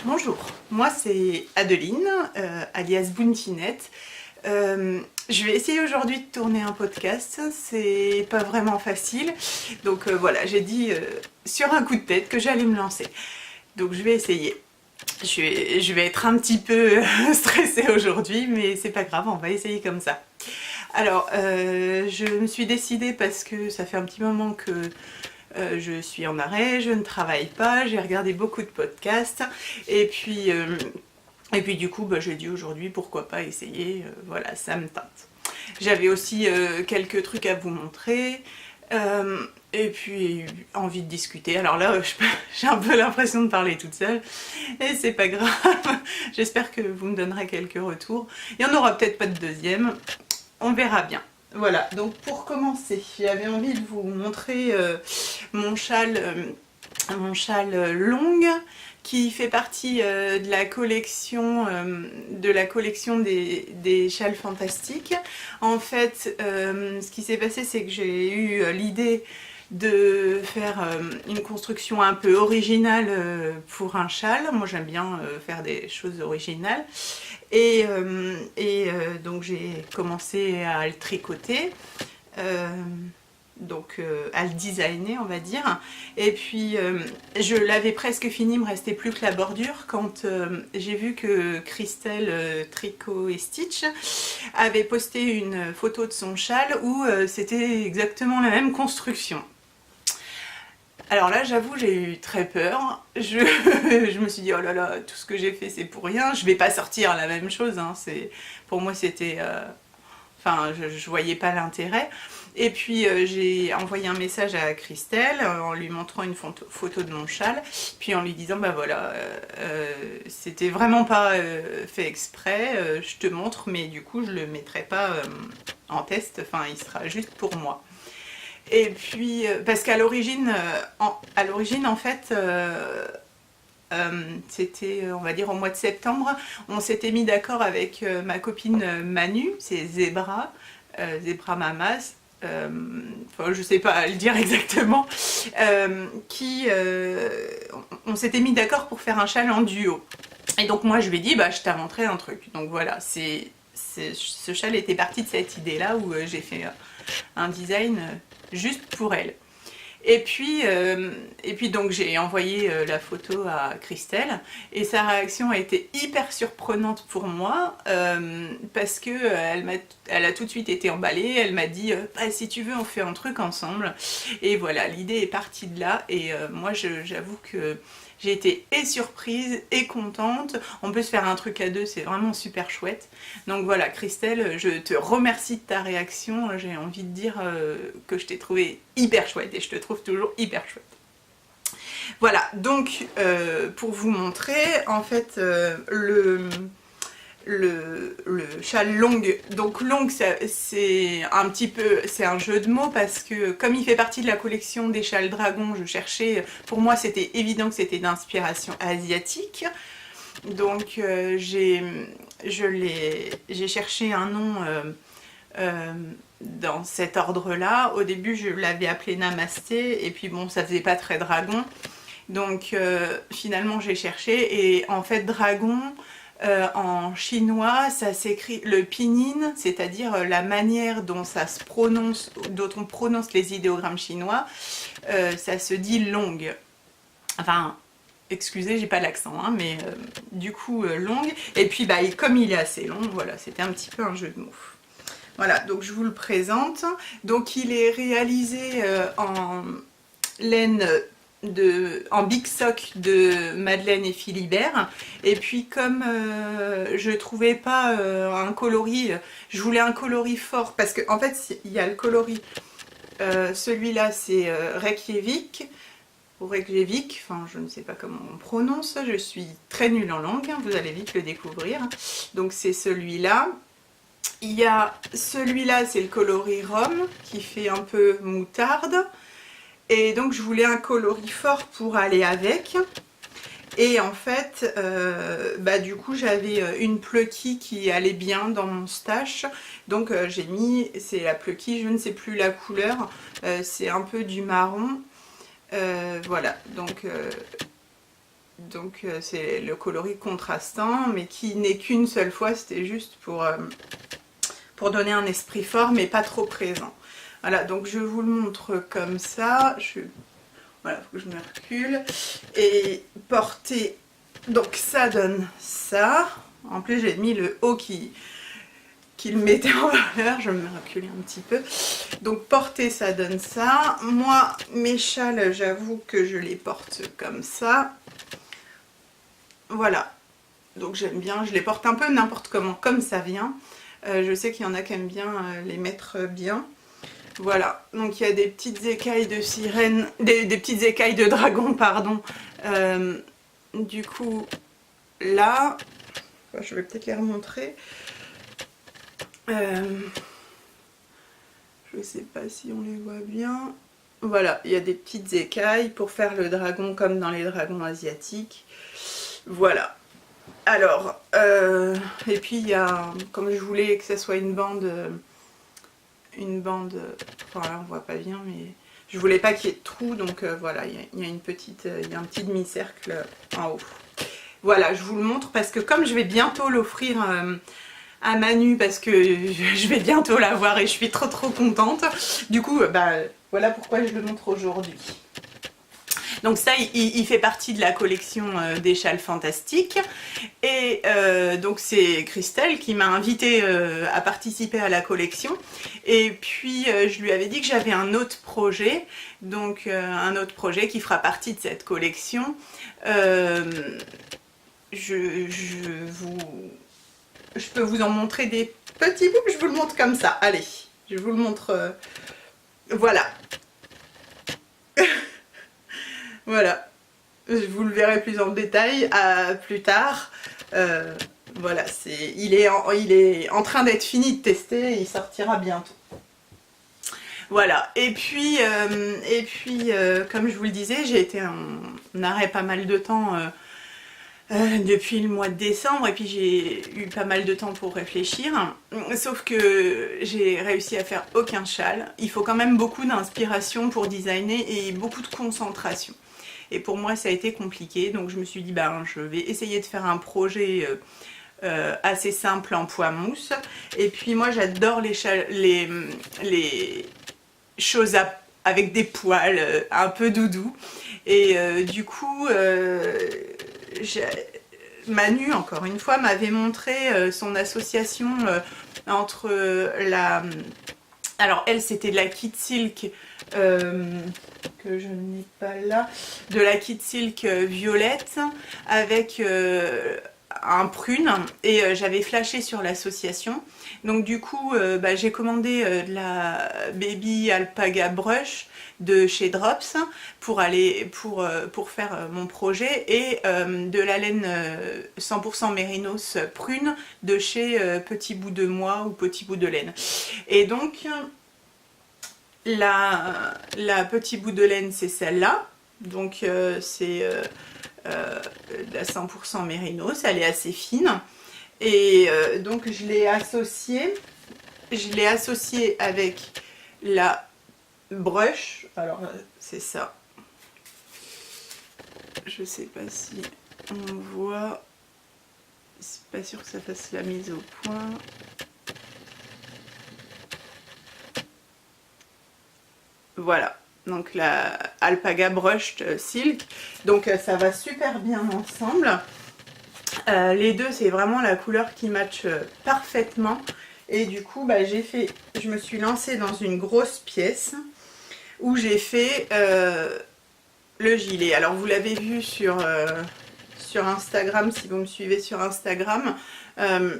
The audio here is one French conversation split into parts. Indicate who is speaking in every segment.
Speaker 1: Bonjour, moi c'est Adeline, alias Bountinette. Je vais essayer aujourd'hui de tourner un podcast, c'est pas vraiment facile. Donc voilà, j'ai dit sur un coup de tête que j'allais me lancer. Donc je vais essayer. Je vais être un petit peu stressée aujourd'hui, mais c'est pas grave, on va essayer comme ça. Alors, je me suis décidée parce que ça fait un petit moment que je suis en arrêt, je ne travaille pas, j'ai regardé beaucoup de podcasts et puis du coup j'ai dit aujourd'hui pourquoi pas essayer, voilà, ça me tente. J'avais aussi quelques trucs à vous montrer et puis envie de discuter. Alors là j'ai un peu l'impression de parler toute seule et c'est pas grave. J'espère que vous me donnerez quelques retours. Il n'y en aura peut-être pas de deuxième, on verra bien. Voilà, donc pour commencer, j'avais envie de vous montrer mon châle longue qui fait partie de la collection des châles fantastiques. En fait, ce qui s'est passé, c'est que j'ai eu l'idée de faire une construction un peu originale pour un châle. Moi j'aime bien faire des choses originales. Et donc j'ai commencé à le tricoter, donc à le designer on va dire. Et puis je l'avais presque fini, il me restait plus que la bordure quand j'ai vu que Christelle Tricot et Stitch avait posté une photo de son châle où c'était exactement la même construction. Alors là, j'avoue, j'ai eu très peur. Je me suis dit, oh là là, tout ce que j'ai fait, c'est pour rien. Je vais pas sortir la même chose. Hein. Pour moi, c'était... Enfin, je voyais pas l'intérêt. Et puis, j'ai envoyé un message à Christelle en lui montrant une photo de mon châle. Puis en lui disant, bah voilà, c'était vraiment pas fait exprès. Je te montre, mais du coup, je le mettrai pas en test. Enfin, il sera juste pour moi. Et puis, parce qu'à l'origine, en fait, c'était, on va dire, au mois de septembre, on s'était mis d'accord avec ma copine Manu, c'est Zebra Mamas, enfin, je sais pas le dire exactement, on s'était mis d'accord pour faire un châle en duo. Et donc moi je lui ai dit, bah je t'inventerai un truc. Donc voilà, ce châle était parti de cette idée-là où j'ai fait un design juste pour elle. Et puis donc j'ai envoyé la photo à Christelle et sa réaction a été hyper surprenante pour moi parce que elle a tout de suite été emballée. Elle m'a dit bah, si tu veux on fait un truc ensemble. Et voilà, l'idée est partie de là et moi j'avoue que j'ai été et surprise et contente. On peut se faire un truc à deux, c'est vraiment super chouette. Donc voilà, Christelle, je te remercie de ta réaction. J'ai envie de dire que je t'ai trouvé hyper chouette et je te trouve toujours hyper chouette. Voilà, donc pour vous montrer, en fait, le châle longue. Donc longue, c'est un petit peu, c'est un jeu de mots parce que comme il fait partie de la collection des châles dragons, je cherchais, pour moi c'était évident que c'était d'inspiration asiatique. Donc j'ai cherché un nom dans cet ordre-là. Au début je l'avais appelé Namasté et puis bon ça faisait pas très dragon. Donc finalement j'ai cherché et en fait dragon en chinois, ça s'écrit le pinyin, c'est-à-dire la manière dont ça se prononce, dont on prononce les idéogrammes chinois, ça se dit longue. Enfin, excusez, j'ai pas l'accent, hein, mais du coup longue. Et puis bah, comme il est assez long, voilà, c'était un petit peu un jeu de mots. Voilà, donc je vous le présente. Donc il est réalisé en laine en Big Sock de Madeleine et Philibert. Et puis comme je trouvais pas un coloris, je voulais un coloris fort parce qu'en fait il y a le coloris, celui-là c'est Reykjavik ou Reykjavik, enfin je ne sais pas comment on prononce, je suis très nulle en langue, hein, vous allez vite le découvrir. Donc c'est celui-là. Il y a celui-là, c'est le coloris rhum qui fait un peu moutarde. Et donc je voulais un coloris fort pour aller avec. Et en fait, bah, du coup j'avais une Plucky qui allait bien dans mon stash. Donc j'ai mis, c'est la Plucky, je ne sais plus la couleur, c'est un peu du marron. Voilà, donc Donc c'est le coloris contrastant, mais qui n'est qu'une seule fois, c'était juste pour donner un esprit fort, mais pas trop présent. Voilà, donc je vous le montre comme ça. Voilà, faut que je me recule. Et porter, donc ça donne ça. En plus j'ai mis le haut qui le mettait en valeur, je vais me reculer un petit peu. Donc porter ça donne ça. Moi mes châles, j'avoue que je les porte comme ça. Voilà, donc j'aime bien, je les porte un peu n'importe comment, comme ça vient. Je sais qu'il y en a qui aiment bien les mettre bien. Voilà, donc il y a des petites écailles de sirène, des petites écailles de dragon, pardon. Du coup, là, je vais peut-être les remontrer. Je sais pas si on les voit bien. Voilà, il y a des petites écailles pour faire le dragon comme dans les dragons asiatiques. Voilà. Alors, et puis il y a, comme je voulais que ça soit une bande, enfin là on voit pas bien, mais je voulais pas qu'il y ait de trous, donc voilà, il y a un petit demi-cercle en haut. Voilà, je vous le montre parce que comme je vais bientôt l'offrir à Manu, parce que je vais bientôt l'avoir et je suis trop contente, du coup, bah voilà pourquoi je le montre aujourd'hui. Donc ça, il fait partie de la collection des châles fantastiques. Et donc c'est Christelle qui m'a invitée à participer à la collection. Et puis je lui avais dit que j'avais un autre projet. Donc un autre projet qui fera partie de cette collection. Je peux vous en montrer des petits bouts. Je vous le montre comme ça. Allez, je vous le montre. Voilà. Voilà, vous le verrez plus en détail plus tard. Voilà, il est en train d'être fini de tester, il sortira bientôt. Voilà, et puis comme je vous le disais, j'ai été en arrêt pas mal de temps depuis le mois de décembre, et puis j'ai eu pas mal de temps pour réfléchir. Sauf que j'ai réussi à faire aucun châle. Il faut quand même beaucoup d'inspiration pour designer et beaucoup de concentration. Et pour moi ça a été compliqué, donc je me suis dit ben je vais essayer de faire un projet assez simple en poids mousse. Et puis moi j'adore les choses avec des poils un peu doudou. Et du coup Manu, encore une fois, m'avait montré son association entre alors elle c'était de la Kit Silk que je n'ai pas là, de la Kit Silk violette avec un prune, et j'avais flashé sur l'association. Donc du coup bah, j'ai commandé de la Baby Alpaga Brush de chez Drops pour faire mon projet, et de la laine 100% Mérinos prune de chez Petit Bout de Moi ou Petit Bout de Laine. Et donc la Petit Bout de Laine c'est celle-là, donc c'est la 100% Mérinos, elle est assez fine, et donc je l'ai associée avec la brush. Alors c'est ça, je sais pas si on voit, c'est pas sûr que ça fasse la mise au point. Voilà, donc la Alpaga Brushed Silk, donc ça va super bien ensemble. Les deux c'est vraiment la couleur qui match parfaitement, et du coup bah, je me suis lancée dans une grosse pièce où j'ai fait le gilet. Alors vous l'avez vu sur Instagram, si vous me suivez sur Instagram, je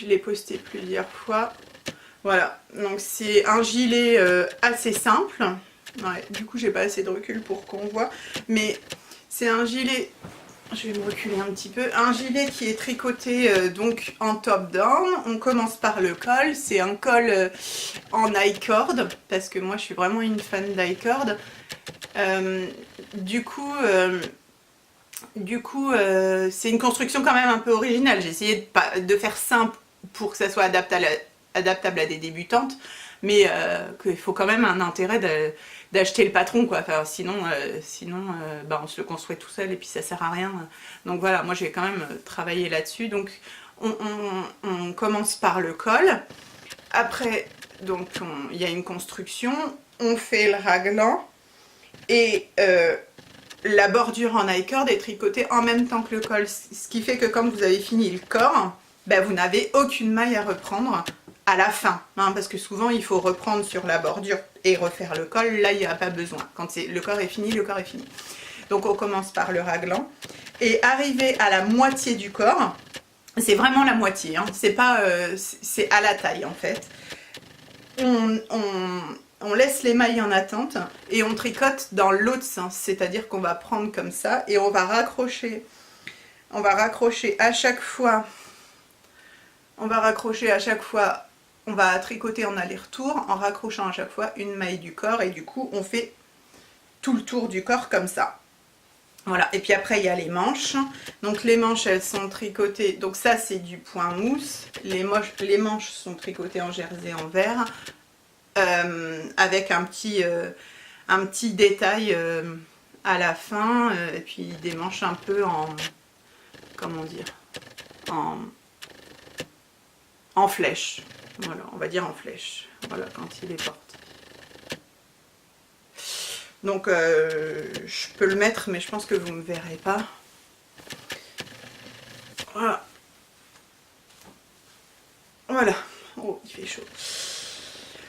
Speaker 1: l'ai posté plusieurs fois. Voilà, donc c'est un gilet assez simple. Ouais, du coup j'ai pas assez de recul pour qu'on voit, mais c'est un gilet, je vais me reculer un petit peu, un gilet qui est tricoté donc en top down. On commence par le col, c'est un col en I-cord, parce que moi je suis vraiment une fan d'I-cord. Du coup c'est une construction quand même un peu originale. J'ai essayé de faire simple pour que ça soit adaptable à des débutantes, mais qu'il faut quand même un intérêt d'acheter le patron, quoi. Enfin, sinon, bah, on se le construit tout seul et puis ça sert à rien. Donc voilà, moi j'ai quand même travaillé là-dessus. Donc on commence par le col. Après, donc il y a une construction, on fait le raglan et la bordure en I-cord est tricotée en même temps que le col. Ce qui fait que quand vous avez fini le corps, ben, vous n'avez aucune maille à reprendre à la fin, hein, parce que souvent il faut reprendre sur la bordure et refaire le col. Là il n'y a pas besoin, quand le corps est fini, le corps est fini. Donc on commence par le raglan et arrivé à la moitié du corps, c'est vraiment la moitié, hein, c'est pas c'est à la taille en fait. On laisse les mailles en attente et on tricote dans l'autre sens, c'est-à-dire qu'on va prendre comme ça et on va raccrocher à chaque fois. On va raccrocher à chaque fois, on va tricoter en aller-retour en raccrochant à chaque fois une maille du corps et du coup on fait tout le tour du corps comme ça. Voilà, et puis après il y a les manches. Donc les manches elles sont tricotées, donc ça c'est du point mousse. Les manches sont tricotées en jersey en vert avec un petit détail à la fin et puis des manches un peu en, comment dire, en flèche. Voilà, on va dire en flèche. Voilà, quand il est porté. Donc, je peux le mettre, mais je pense que vous ne me verrez pas. Voilà. Voilà. Oh, il fait chaud.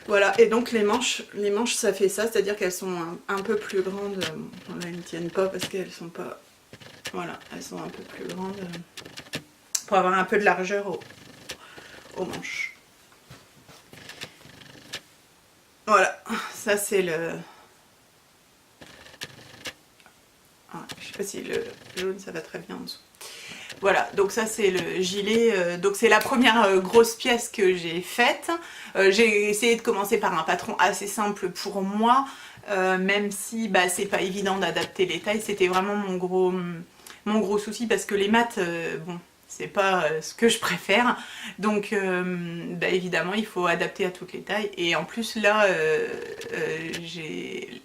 Speaker 1: Voilà, et donc les manches ça fait ça, c'est-à-dire qu'elles sont un peu plus grandes. Bon, là, elles ne tiennent pas parce qu'elles sont pas... Voilà, elles sont un peu plus grandes pour avoir un peu de largeur aux manches. Voilà, ça c'est le... Ah, je sais pas si le jaune ça va très bien en dessous. Voilà, donc ça c'est le gilet, donc c'est la première grosse pièce que j'ai faite. J'ai essayé de commencer par un patron assez simple pour moi, même si bah, c'est pas évident d'adapter les tailles, c'était vraiment mon gros souci parce que les maths, bon, c'est pas ce que je préfère, donc bah, évidemment il faut adapter à toutes les tailles, et en plus là j'ai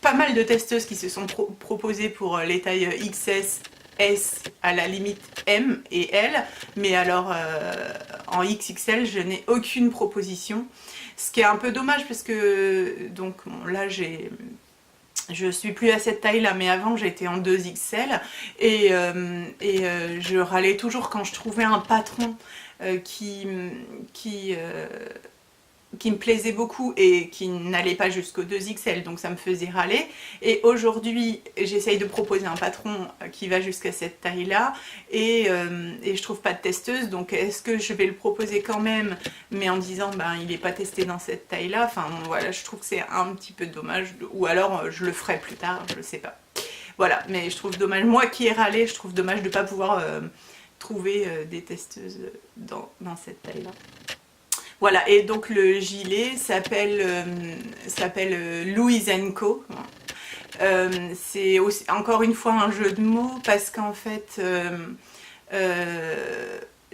Speaker 1: pas mal de testeuses qui se sont proposées pour les tailles XS, S, à la limite M et L, mais alors en XXL je n'ai aucune proposition, ce qui est un peu dommage parce que donc bon, là je suis plus à cette taille là, mais avant j'étais en 2XL et je râlais toujours quand je trouvais un patron qui me plaisait beaucoup et qui n'allait pas jusqu'au 2XL, donc ça me faisait râler. Et aujourd'hui j'essaye de proposer un patron qui va jusqu'à cette taille là et je trouve pas de testeuse, donc est-ce que je vais le proposer quand même, mais en disant ben il n'est pas testé dans cette taille là. Enfin voilà, je trouve que c'est un petit peu dommage, ou alors je le ferai plus tard, je sais pas. Voilà, mais je trouve dommage, moi qui ai râlé, je trouve dommage de ne pas pouvoir trouver des testeuses dans cette taille là. Voilà, et donc le gilet s'appelle Louise & Co. C'est encore une fois un jeu de mots parce qu'en fait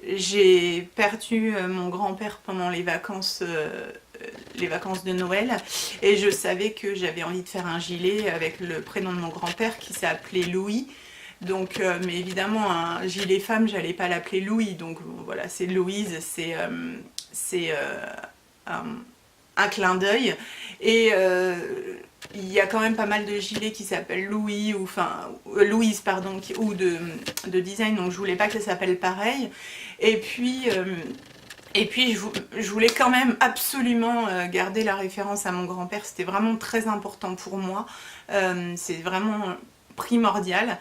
Speaker 1: j'ai perdu mon grand-père pendant les vacances de Noël et je savais que j'avais envie de faire un gilet avec le prénom de mon grand-père qui s'appelait Louis. Donc, mais évidemment, un gilet femme, j'allais pas l'appeler Louis, donc bon, voilà, c'est Louise, c'est un clin d'œil. Et il y a quand même pas mal de gilets qui s'appellent Louis, ou enfin Louise, pardon, ou de design, donc je voulais pas que ça s'appelle pareil. Et puis je voulais quand même absolument garder la référence à mon grand-père, c'était vraiment très important pour moi, c'est vraiment primordial.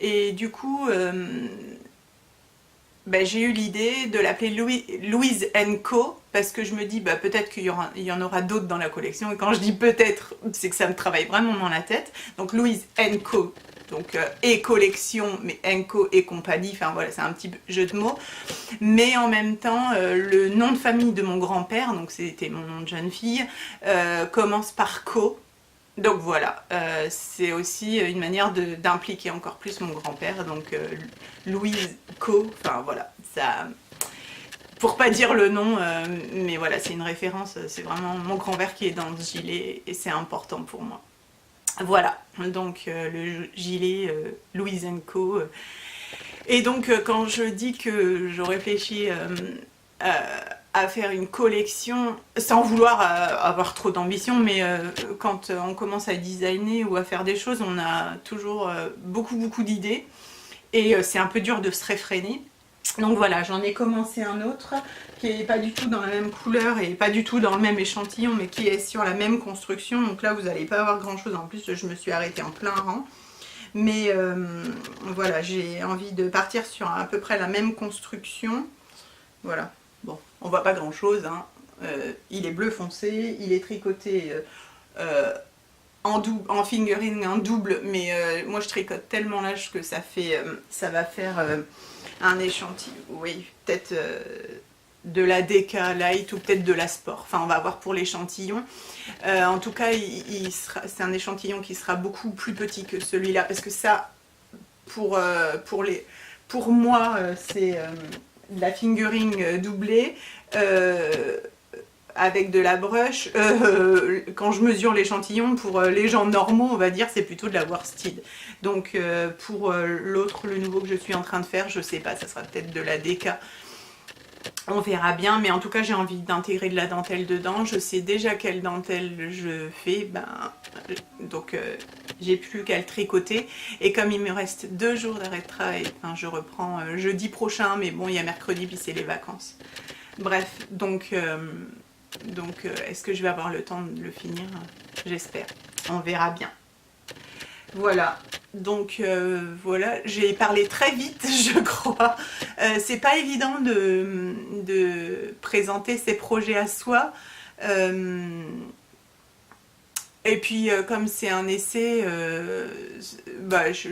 Speaker 1: Et du coup, ben, j'ai eu l'idée de l'appeler Louise & Co. Parce que je me dis, bah, peut-être qu'il y en aura d'autres dans la collection. Et quand je dis peut-être, c'est que ça me travaille vraiment dans la tête. Donc Louise & Co. Donc et collection, mais & Co et compagnie. Enfin voilà, c'est un petit jeu de mots. Mais en même temps, le nom de famille de mon grand-père, donc c'était mon nom de jeune fille, commence par Co. Donc voilà, c'est aussi une manière d'impliquer encore plus mon grand-père, donc Louise Co, enfin voilà, pour pas dire le nom, mais voilà, c'est une référence, c'est vraiment mon grand-père qui est dans ce gilet et c'est important pour moi. Voilà, donc le gilet Louise & Co. Et donc quand je dis que je réfléchis à faire une collection, sans vouloir avoir trop d'ambition, mais quand on commence à designer ou à faire des choses, on a toujours beaucoup d'idées et c'est un peu dur de se réfréner. Donc voilà, j'en ai commencé un autre qui n'est pas du tout dans la même couleur et pas du tout dans le même échantillon, mais qui est sur la même construction. Donc là, vous n'allez pas avoir grand chose. En plus, je me suis arrêtée en plein rang. Mais voilà, j'ai envie de partir sur à peu près la même construction. Voilà, bon, on voit pas grand chose, hein. Il est bleu foncé, il est tricoté en fingering, en double, mais moi je tricote tellement large que ça va faire un échantillon, oui, peut-être de la DK Light ou peut-être de la Sport. Enfin, on va voir pour l'échantillon. En tout cas, c'est un échantillon qui sera beaucoup plus petit que celui-là, parce que ça, pour moi, c'est de la fingering doublée avec de la brush. Quand je mesure l'échantillon, pour les gens normaux, on va dire, c'est plutôt de la worsted. Donc pour l'autre, le nouveau que je suis en train de faire, je sais pas, ça sera peut-être de la DK. On verra bien, mais en tout cas j'ai envie d'intégrer de la dentelle dedans. Je sais déjà quelle dentelle je fais, donc j'ai plus qu'à le tricoter. Et comme il me reste 2 jours d'arrêt de travail, enfin, je reprends jeudi prochain, mais bon, il y a mercredi puis c'est les vacances. Bref, donc est-ce que je vais avoir le temps de le finir? J'espère, on verra bien. Voilà, donc voilà, j'ai parlé très vite, je crois. C'est pas évident de présenter ses projets à soi. Et puis, comme c'est un essai, je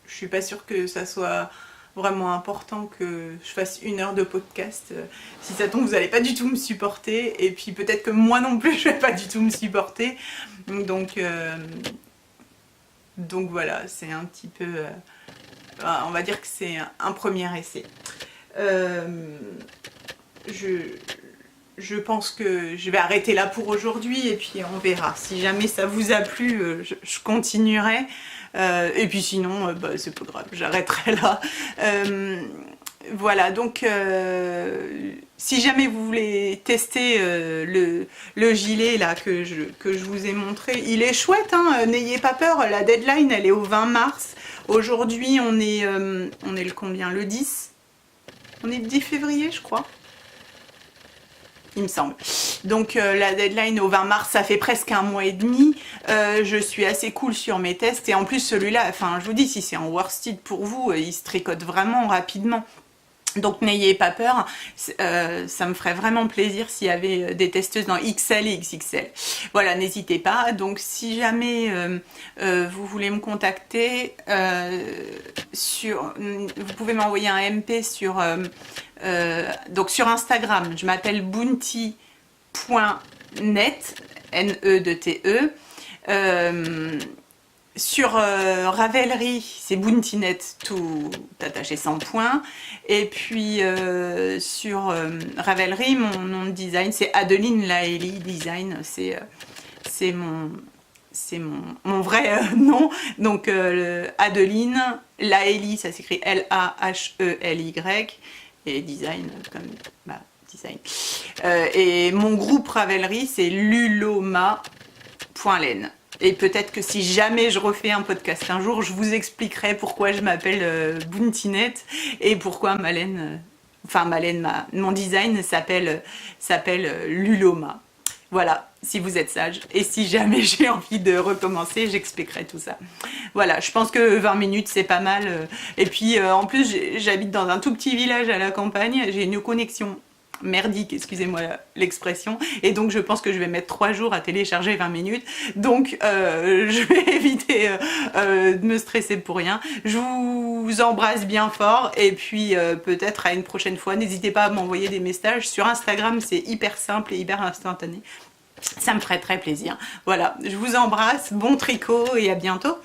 Speaker 1: suis pas sûre que ça soit vraiment important que je fasse 1 heure de podcast. Si ça tombe, vous n'allez pas du tout me supporter. Et puis peut-être que moi non plus, je vais pas du tout me supporter. Donc voilà, c'est un petit peu... on va dire que c'est un premier essai. Je pense que je vais arrêter là pour aujourd'hui et puis on verra. Si jamais ça vous a plu, je continuerai. Et puis sinon, c'est pas grave, j'arrêterai là. Voilà, donc si jamais vous voulez tester le gilet là que je vous ai montré, il est chouette, hein, n'ayez pas peur, la deadline elle est au 20 mars. Aujourd'hui on est le combien? Le 10? On est le 10 février je crois, il me semble. Donc la deadline au 20 mars, ça fait presque 1 mois et demi. Je suis assez cool sur mes tests et en plus celui-là, enfin je vous dis, si c'est en worsted pour vous, il se tricote vraiment rapidement. Donc n'ayez pas peur, ça me ferait vraiment plaisir s'il y avait des testeuses dans XL et XXL. Voilà, n'hésitez pas. Donc si jamais vous voulez me contacter, vous pouvez m'envoyer un MP sur Instagram. Je m'appelle bounty.net, N-E-T-E. Sur Ravelry, c'est bountynet, tout attaché sans point. Et puis sur Ravelry, mon nom de design, c'est Adeline Laëli Design. C'est mon vrai nom. Donc Adeline Laëli, ça s'écrit L-A-H-E-L-Y. Et design, comme design. Et mon groupe Ravelry, c'est luloma.len. Et peut-être que si jamais je refais un podcast un jour, je vous expliquerai pourquoi je m'appelle bountynet et pourquoi mon design s'appelle Luloma. Voilà, si vous êtes sage. Et si jamais j'ai envie de recommencer, j'expliquerai tout ça. Voilà, je pense que 20 minutes, c'est pas mal. Et puis, en plus, j'habite dans un tout petit village à la campagne. J'ai une connexion merdique, excusez-moi l'expression, et donc je pense que je vais mettre 3 jours à télécharger 20 minutes, donc je vais éviter de me stresser pour rien. Je vous embrasse bien fort, et puis peut-être à une prochaine fois. N'hésitez pas à m'envoyer des messages sur Instagram, c'est hyper simple et hyper instantané, ça me ferait très plaisir. Voilà, je vous embrasse, bon tricot et à bientôt.